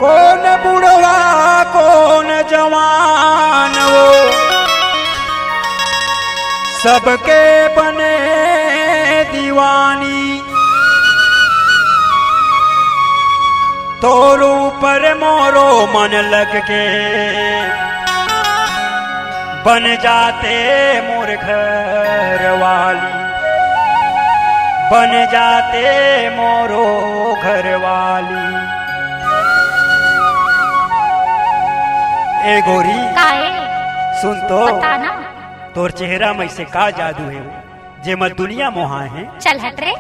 कौन बुढ़वा कौन जवान वो सबके बने दीवानी। तोरू पर मोरो मन लग के बन जाते मोर घर वाली, बन जाते मोरो घर वाली। ए गोरी काहे? सुन तो बताना। तोर चेहरा में से का जादू है जे मत दुनिया मोहा है। चल हट रे।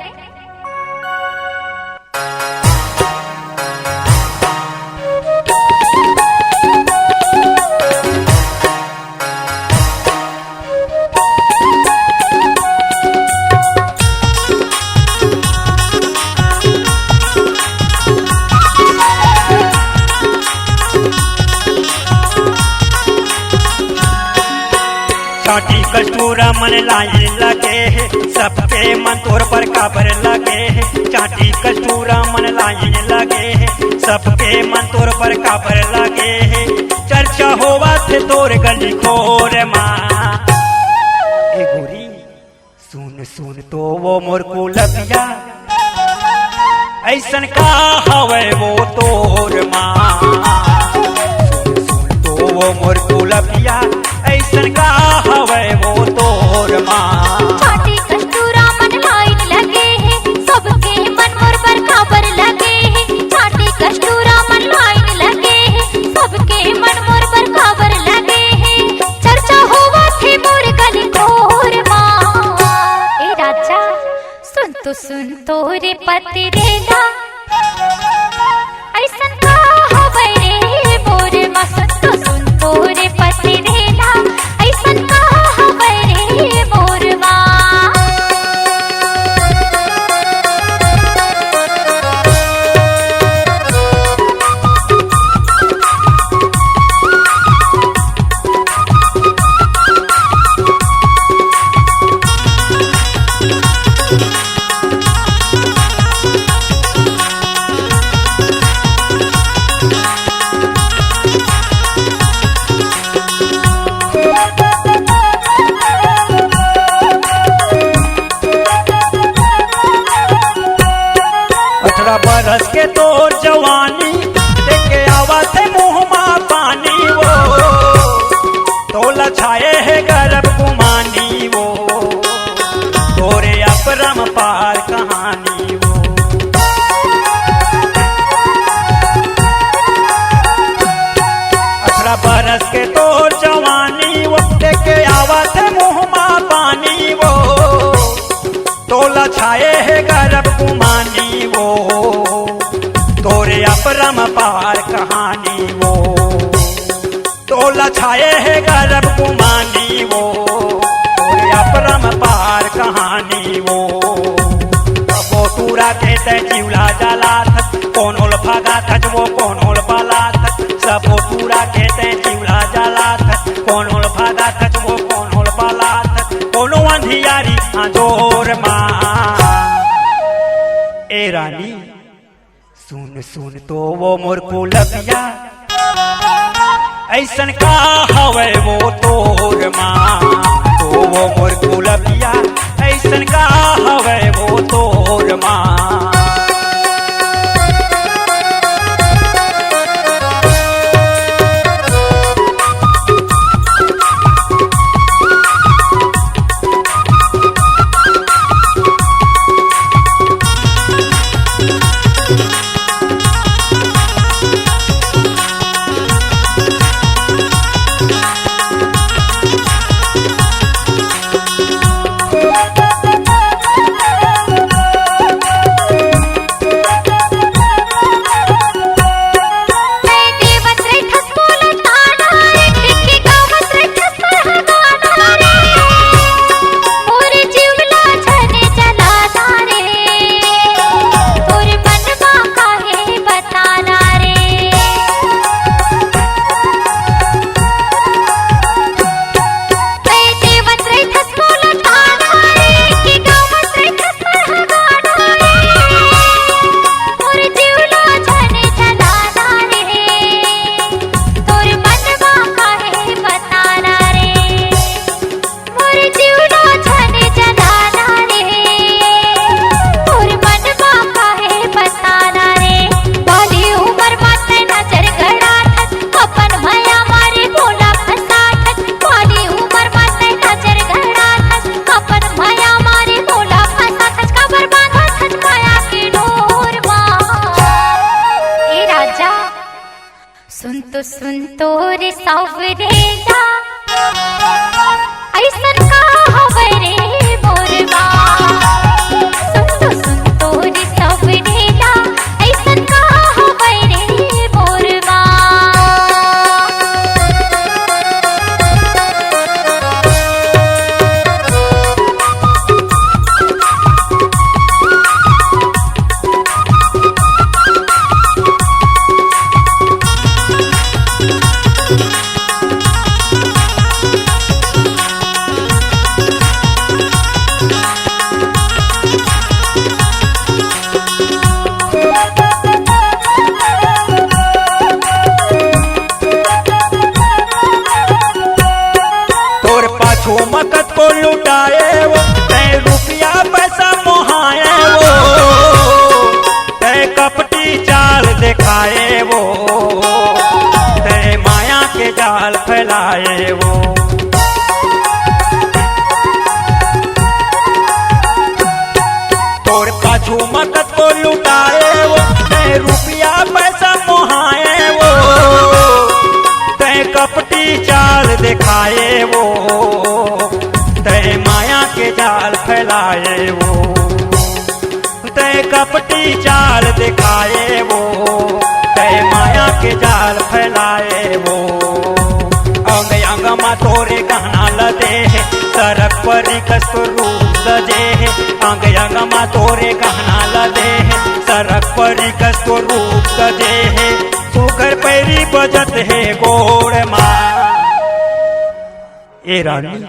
चाटी कस्तूरा मन लाइन लगे है, सबके मन तोर पर काबर लगे है। चाटी कस्तूरा मन लाइन लगे है, सबके मन तोर पर काबर लगे है। चर्चा होवा थे तोर गली खोर माँ। ए गोरी सुन सुन तो वो मोर को लगिया, ऐसन का हवे वो तोर माँ। सुन सुन तो वो मोर को लगिया, ऐसन का हवे वो तोर माँ। चाटी कस्तूरा मन लाइन लगे है, सबके मन मोर पर काबर लगे है। चाटी कस्तूरा मन लाइन लगे है, सबके मन मोर पर काबर लगे है। चर्चा होवा थे मोर गली खोर माँ। ए राजा सुन तोरे पति रेला, ऐसन का हवे रे मोर माँ। सुन तोरे पति रेला, ऐसन का हवे रे मोर माँ। बरस के तोर जवानी देखे आवा थे मुँह माँ पानी वो। तोला छाए है गर्भ गुमानी वो, तोरे अपरम पार कहानी वो। 18 बरस के तोर जवानी वो देखे आवा थे मुँह माँ पानी वो। तोला छाए है गर्भ गुमानी वो, तोरे अपरम पार कहानी वो। तोला छाए है गर्भ गुमानी वो, तोरे अपरम पार कहानी वो। वो तूरा कहते चिवला जला था, कौन होल भागा था वो कौन होल बाला था। सब वो तूरा कहते चिवला जला था, कौन होल भागा था वो कौन होल बाला था। कोनो अंधियारी जोर माँ। ए रानी सुन सुन तो वो मोर को लगिया, ऐसन का हवे वो तोर माँ। तो वो मोर को लगिया, ऐसन का हवे वो तोर माँ। सुन तोरे सावरेला ऐसन का हवे रे मोरबा सुन तोरे सावरेला ऐसन का हवे रे मोरबा मकत को लुटाए वो तय रुपया पैसा मोहाए वो तय कपटी चाल दिखाए वो तय माया के जाल फैलाए वो तोर पाछू मकत को लुटाए वो तय रुपया पैसा मोहाए वो तय कपटी चाल दिखाए वो तय माया के जाल फैलाए वो तय कपटी चाल दिखाए वो तय माया के जाल फैलाए वो अंग अंग मा तोरे गहना लदे है सरक पर कस्तूर रूप सजे है अंग अंग मा तोरे गहना लदे है सरक पर कस्तूर रूप सजे है सुगर पैरी बजत है गोड़ माँ ए रानी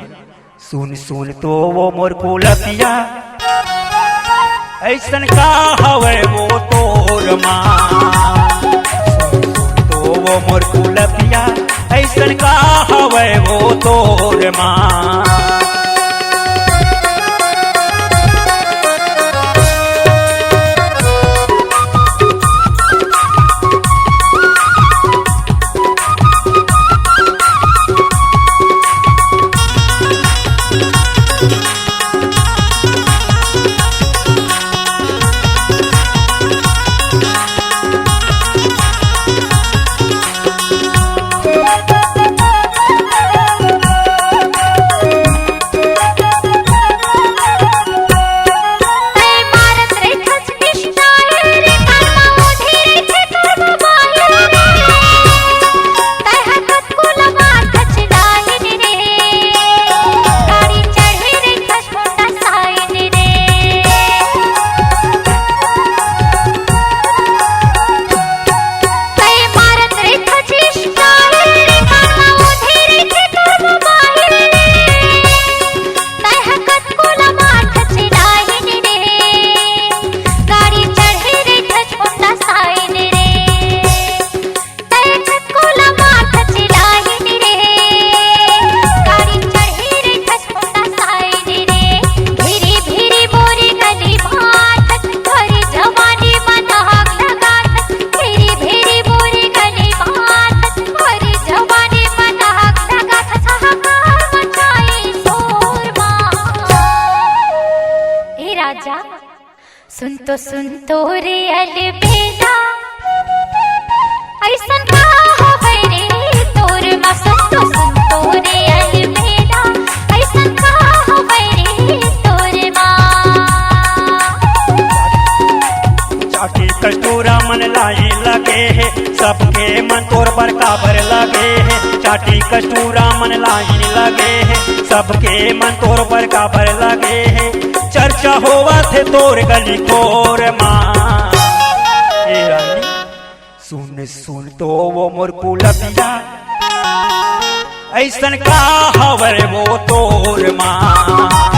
सुन सुन तो वो मोर कुलपिया ऐसन का हवे वो तोर माँ सुन तो वो मोर कुलपिया ऐसन का हवे वो तोर माँ सुन तो रे अलबेला ऐसन का हवे रे तोर माँ सुन तो रे अलबेला ऐसन का हवे रे तोर माँ चाटी कस्तूरा मन लाई लगे है सबके मन तोर पर काबर लगे है चाटी कस्तूरा मन लाई लगे है सबके मन तोर पर काबर लगे है चर्चा होवा थे तोर गली खोर माँ ए रानी सुन सुन तो वो मोर कुलपिया ऐसन का हवे वो तोर माँ